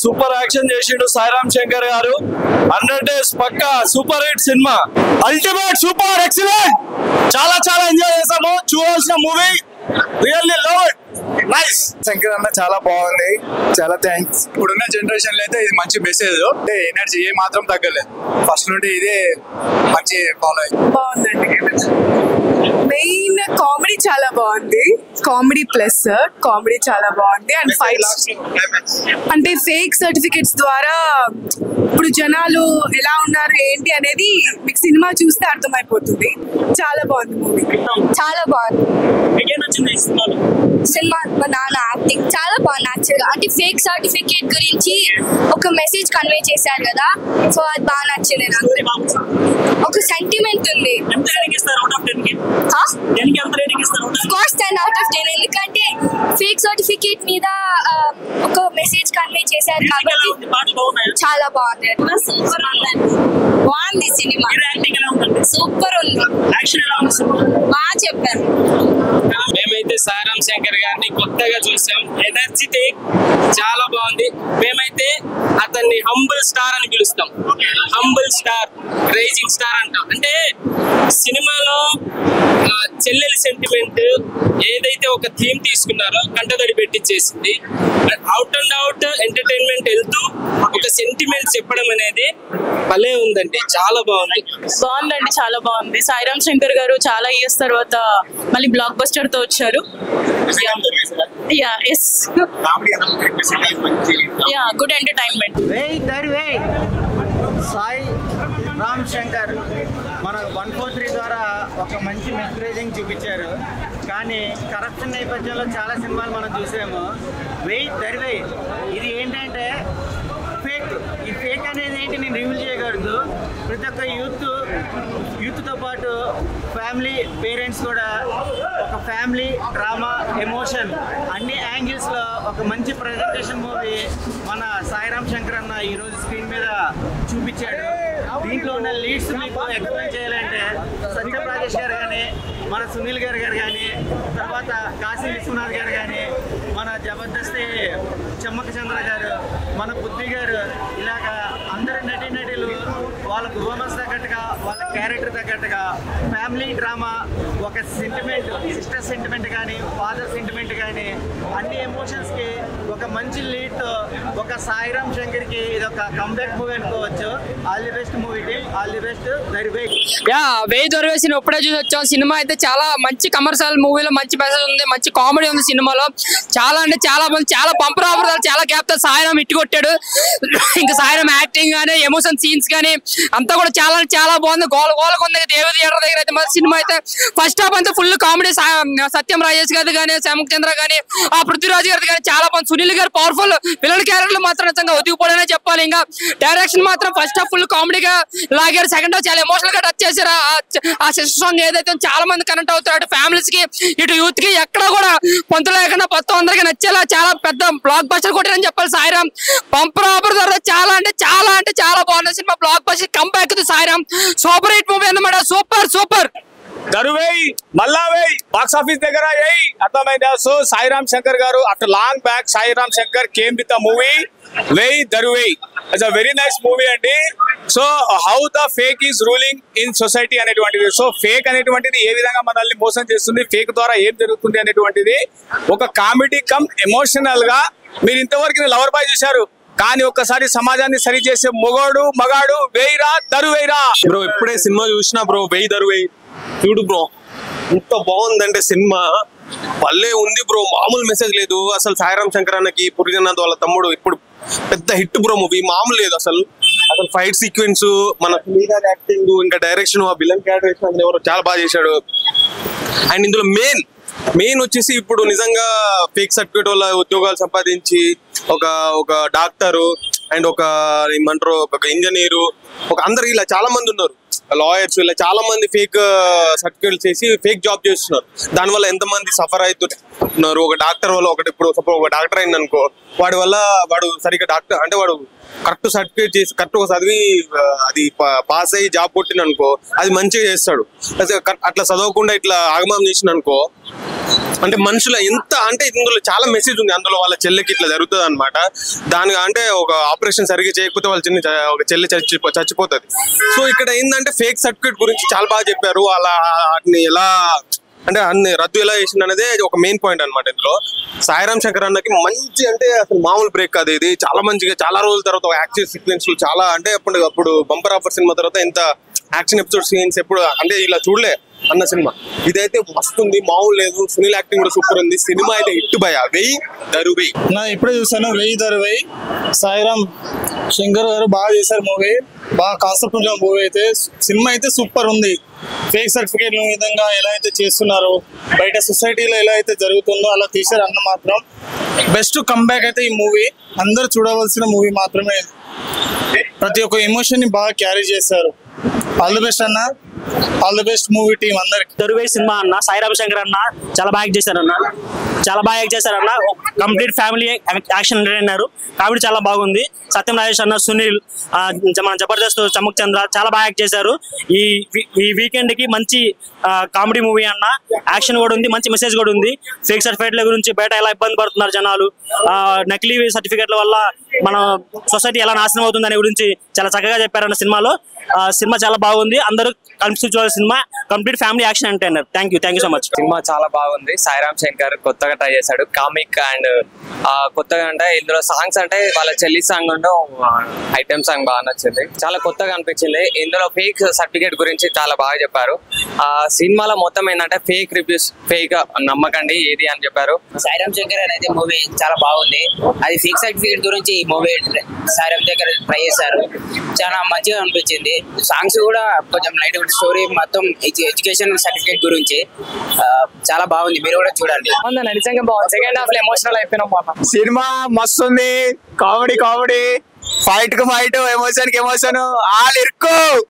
Super action చేసిండు Sairam Shankar garu. 100 days పక్కా super hit cinema, ultimate super excellent. చాలా చాలా ఎంజాయ్ చేసాము, చూడాల్సిన movie. Really love it, nice. Shankar అన్న చాలా బాగుంది, చాలా థ్యాంక్స్. ఇప్పుడున్న జనరేషన్ లో అయితే ఇది మంచి మెసేజ్, అంటే ఎనర్జీ ఏ మాత్రం తగ్గలేదు. ఫస్ట్ నుండి ఇదే మంచి ఫాలో అయ్యి బాగుందండి. మెయిన్ కామెడీ చాలా బాగుంది, కామెడీ ప్లస్ కామెడీ చాలా బాగుంది. అండ్ ఫైట్స్ అంటే ఫేక్ సర్టిఫికెట్స్ ద్వారా ఇప్పుడు జనాలు ఎలా ఉన్నారు ఏంటి అనేది మీకు సినిమా చూస్తే అర్థమైపోతుంది. చాలా బాగుంది మూవీ, చాలా బాగుంది. సినిమా మా నాన్న యాక్టింగ్ చాలా బాగుంది. యాక్చువల్గా అంటే ఫేక్ సర్టిఫికేట్ గురించి ఒక మెసేజ్ కన్వే చేశారు కదా, సో అది బాగా నచ్చింది నాకు. ఒక సెంటిమెంట్ ఉంది. కోర్స్ 10 out of 10, ఎందుకంటే ఫేక్ సర్టిఫికేట్ మీద ఒక మెసేజ్ కన్వే చేశారు కాబట్టి చాలా బాగుంది. సూపర్ బాగుంది సినిమా, సూపర్ ఉంది, బాగా చెప్పారు. మేమైతే సాయిరామ్ శంకర్ గారిని కొత్తగా చూసాం, ఎనర్జెటిక్ చాలా బాగుంది. మేమైతే అతన్ని హంబుల్ స్టార్ అని పిలుస్తాం, హంబుల్ స్టార్, రైజింగ్ స్టార్ అంటాం. అంటే సినిమాలో చెల్లెలి సెంటిమెంట్ ఏదైతే ఒక థీమ్ తీసుకున్నారో కంటదడి పెట్టించేసింది. అవుట్ అండ్ అవుట్ ఎంటర్టైన్మెంట్ వెళ్తూ ఒక సెంటిమెంట్ చెప్పడం అనేది భలే ఉందండి, చాలా బాగుంది. బాగుందండి, చాలా బాగుంది. సాయిరామ్ శంకర్ గారు చాలా ఇయర్స్ తర్వాత మళ్ళీ బ్లాక్ బస్టర్ తో వచ్చారు. Good entertainment. సాయి రామ్ శంకర్ మన 143 ద్వారా ఒక మంచి మెసేజింగ్ చూపించారు. కానీ కరప్షన్ నేపథ్యంలో చాలా సినిమాలు మనం చూసాము. వెయ్యి ఇది ఏంటంటే ఫేక్. ఈ ఫేక్ అనేది ఏంటి నేను రివీల్ చేయకూడదు. ప్రతి ఒక్క యూత్తో పాటు ఫ్యామిలీ, పేరెంట్స్ కూడా ఒక ఫ్యామిలీ డ్రామా, ఎమోషన్ అన్ని యాంగిల్స్లో ఒక మంచి ప్రజెంటేషన్ మూవీ మన సాయిరామ్ శంకర్ అన్న ఈరోజు స్క్రీన్ మీద చూపించాడు. దీంట్లో ఉన్న లీడ్స్ మీకు ఎక్స్ప్లెయిన్ చేయాలంటే సత్యం రాజేష్ గారు కానీ, మన సునీల్ గారు కానీ, తర్వాత కాశీ విశ్వనాథ్ గారు కానీ, మన జబర్దస్త్ చెమ్మక చంద్ర గారు, మన బుద్ధి గారు, ఇలాగా అందరు నటీనటులు వాళ్ళ పర్ఫార్మెన్స్ తగ్గట్టుగా, వాళ్ళ క్యారెక్టర్ తగ్గట్టుగా ఫ్యామిలీ డ్రామా, ఒక సెంటిమెంట్, సిస్టర్ సెంటిమెంట్ కానీ, ఫాదర్ సెంటిమెంట్ కానీ, అన్ని ఎమోషన్స్కి ఒక మంచి లీడ్తో ఒక సాయిరామ్ శంకర్కి ఇది ఒక కంబ్యాక్ మూవీ అనుకోవచ్చు. All the best movie team, all the best. వెయ్యి దొరవేసిన ఇప్పుడే చూసి వచ్చాం. సినిమా అయితే చాలా మంచి కమర్షియల్ మూవీలో మంచి మెసేజ్ ఉంది, మంచి కామెడీ ఉంది సినిమాలో. చాలా అంటే చాలా మంది, చాలా బంపర్ ఆఫర్, చాలా గ్యాప్ తో సాయిరామ్ ఇట్టు కొట్టాడు. ఇంకా సాయిరామ్ యాక్టింగ్ కానీ, ఎమోషన్ సీన్స్ కానీ అంతా కూడా చాలా చాలా బాగుంది. గోలకు ఉంది దేవి థియేటర్ దగ్గర అయితే. మరి సినిమా అయితే ఫస్ట్ హాఫ్ అంతా ఫుల్ కామెడీ. సత్యం రాజేష్ గారు కానీ, శ్యామక్ చంద్ర కానీ, ఆ పృథ్వీరాజ్ గారి కానీ చాలా బాగుంది. సునీల్ గారు పవర్ఫుల్ విలన్ క్యారెక్టర్ మాత్రం నిజంగా ఒదిగిపోవడనే చెప్పాలి. ఇంకా డైరెక్షన్ మాత్రం ఫస్ట్ హాఫ్ ఫుల్ కామెడీగా లాగారు, సెకండ్ హాఫ్ చాలా ఎమోషనల్ గా టచ్ చేశారు. ఆ సిస్టర్ సాంగ్ ఏదైతే చాలా మంది కనెక్ట్ అవుతారు, అటు ఫ్యామిలీస్ కి ఇటు యూత్ కి ఎక్కడ కూడా పొంతు లేకుండా మొత్తం అందరికి నచ్చేలా చాలా పెద్ద బ్లాక్ బస్టర్ కొట్టారని చెప్పాలి. సాయిరామ్ పంపర్ ఆఫర్ ద్వారా చాలా అంటే చాలా బాగుంది cinema. Block buster comeback Sairam super hit movie అన్నమాట. సూపర్ దరువేయి మళ్ళా వేయి బాక్స్ ఆఫీస్ దగ్గర వేయి, అర్థమైందా? So Sairam Shankar garu after long back Sairam Shankar came with the movie Veyi Daruvei. It's a very nice movie అండి. So how the fake is ruling in society అనేటువంటిది, so fake అనేటువంటిది ఏ విధంగా మనల్ని మోసం చేస్తుంది, ఫేక్ ద్వారా ఏం జరుగుతుంది అనేటువంటిది ఒక కామెడీ కమ్ ఎమోషనల్ గా. మీరు ఇంతవరకు లవర్ బాయ్ చూశారు, కానీ ఒక్కసారి సమాజాన్ని సరి చేసే మగాడు వేయిరా దరువేయిరా. బ్రో ఇప్పుడే సినిమా చూసినా బ్రో, వెయ్యి దరువేయి చూడు బ్రో, ఇంత బాగుందంటే సినిమా భలే ఉంది బ్రో, మామూలు మెసేజ్ లేదు అసలు. సాయిరామ్ శంకర్ అన్నకి పురిజనాథ్ వాళ్ళ తమ్ముడు ఇప్పుడు పెద్ద హిట్ బ్రో మూవీ, మామూలు లేదు అసలు. ఫైట్ సీక్వెన్స్, మన యాక్టింగ్, ఇంకా డైరెక్షన్, ఆ విలన్ క్యారెక్టర్ ఎవరు చాలా బాగా చేశాడు. అండ్ ఇందులో మెయిన్ వచ్చేసి ఇప్పుడు నిజంగా ఫేక్ సర్టిఫికేట్ వల్ల ఉద్యోగాలు సంపాదించి ఒక డాక్టరు అండ్ ఒక ఏమంటారు ఒక ఇంజనీరు, ఒక అందరు ఇలా చాలా మంది ఉన్నారు, లాయర్స్, ఇలా చాలా మంది ఫేక్ సర్టిఫికేట్ చేసి ఫేక్ జాబ్ చేస్తున్నారు. దానివల్ల ఎంతమంది సఫర్ అవుతున్నారు. ఒక డాక్టర్ వల్ల ఒకటి, ఇప్పుడు సపోజ్ ఒక డాక్టర్ అయింది అనుకో, వాడి వల్ల వాడు సరిగ్గా డాక్టర్ అంటే వాడు కరెక్ట్ సర్టిఫికేట్ చేసి కరెక్ట్ ఒక చదివి అది పాస్ అయ్యి జాబ్ కొట్టిన అనుకో, అది మంచిగా చేస్తాడు. అట్లా చదవకుండా ఇట్లా ఆగమం చేసిన అనుకో, అంటే మనుషుల ఎంత అంటే ఇందులో చాలా మెసేజ్ ఉంది. అందులో వాళ్ళ చెల్లెకి ఇట్లా జరుగుతుంది అనమాట. దాని అంటే ఒక ఆపరేషన్ సరిగ్గా చేయకపోతే వాళ్ళ ఒక చెల్లి చచ్చిపోతుంది. సో ఇక్కడ ఏంటంటే ఫేక్ సర్టిఫికేట్ గురించి చాలా బాగా చెప్పారు. అలా వాటిని ఎలా అంటే అన్ని రద్దు ఎలా చేసింది అనేది ఒక మెయిన్ పాయింట్ అనమాట. ఇందులో సాయిరామ్ శంకర్ అన్నకి మంచి అంటే అసలు మామూలు బ్రేక్ కాదు ఇది. చాలా మంచిగా చాలా రోజుల తర్వాత యాక్షన్ సీక్వెన్స్ చాలా అంటే అప్పుడు బంపర్ ఆఫర్ సినిమా తర్వాత ఇంత యాక్షన్ ఎపిసోడ్ సీన్స్ ఎప్పుడు అంటే ఇలా చూడలే అన్న సినిమా. ఇదైతే వస్తుంది, మామూలు లేదు. సునీల్ యాక్టింగ్ కూడా సూపర్ ఉంది. సినిమా అయితే హిట్ భయ. వెయ్యి దరువై నా ఇప్పుడే చూసాను, వెయ్యి దరువై. సాయిరామ్ శంకర్ గారు బాగా చేశారు మూవీ, బాగా కాన్సెప్ట్ ఉన్న మూవీ అయితే. సినిమా అయితే సూపర్ ఉంది. ఫేక్ సర్టిఫికేట్ విధంగా ఎలా అయితే చేస్తున్నారో, బయట సొసైటీలో ఎలా అయితే జరుగుతుందో అలా తీశారు అన్న. మాత్రం బెస్ట్ కంబ్యాక్ అయితే ఈ మూవీ, అందరూ చూడవలసిన మూవీ మాత్రమే. ప్రతి ఒక్క ఎమోషన్ ని బాగా క్యారీ చేశారు. ఆల్ ది బెస్ట్ అన్న, all the best movie team అందరికి. దరువై సినిమా అన్న, సాయిరామ్ శంకర్ అన్న చాలా బాగా యాక్ట్ చేశారన్న, చాలా బాగా యాక్ట్ చేశారన్న. Complete family action entertainer, comedy చాలా బాగుంది. సత్యం రాజేష్ అన్న, సునీల్, మన జబర్దస్త్ చమక్ చంద్ర చాలా బాగా యాక్ట్ చేశారు. ఈ వీకెండ్ కి మంచి కామెడీ మూవీ అన్న. యాక్షన్ కూడా ఉంది, మంచి మెసేజ్ కూడా ఉంది. ఫేక్ సర్టిఫికేట్ల గురించి బయట ఎలా ఇబ్బంది పడుతున్నారు జనాలు, నకిలీ సర్టిఫికేట్ల వల్ల మన సొసైటీ ఎలా నాశనం అవుతుంది అనే గురించి చాలా చక్కగా చెప్పారన్న సినిమాలో. సినిమా చాలా బాగుంది, అందరూ కలిసి చూడాలి cinema. Complete family action entertainer. Thank you so much. Cinema చాలా బాగుంది. సాయిరామ్ శంకర్ కొత్తగా ట్రై చేశాడు, కామిక్ అండ్ కొత్తగా అంటే ఇందులో సాంగ్స్ అంటే వాళ్ళ చెల్లి సాంగ్ ఐటమ్ సాంగ్ బాగా నచ్చింది, చాలా కొత్తగా అనిపించింది. ఇందులో ఫేక్ సర్టిఫికేట్ గురించి చాలా బాగా చెప్పారు. ఆ సినిమాలో మొత్తం ఏంటంటే ఫేక్ రివ్యూస్, ఫేక్ నమ్మకండి ఏది అని చెప్పారు. సాయిరామ్ శంకర్ అనేది మూవీ చాలా బాగుంది. అది ఫేక్ సర్టిఫికేట్ గురించి ఈ మూవీ సాయిరామ్ శంకర్ ట్రై చేశారు, చాలా మంచిగా అనిపించింది. సాంగ్స్ కూడా కొంచెం లైట్, స్టోరీ మొత్తం ఎడ్యుకేషన్ సర్టిఫికేట్ గురించి చాలా బాగుంది, మీరు కూడా చూడండి. నిజంగా బాగుంది. సెకండ్ హాఫ్ లో ఎమోషనల్ అయిపోయినాం. సినిమా మస్తు ఉంది, కామెడీ, ఫైట్ కు ఫైట్, ఎమోషన్ కి ఎమోషన్, ఆల్ ఇరుకు.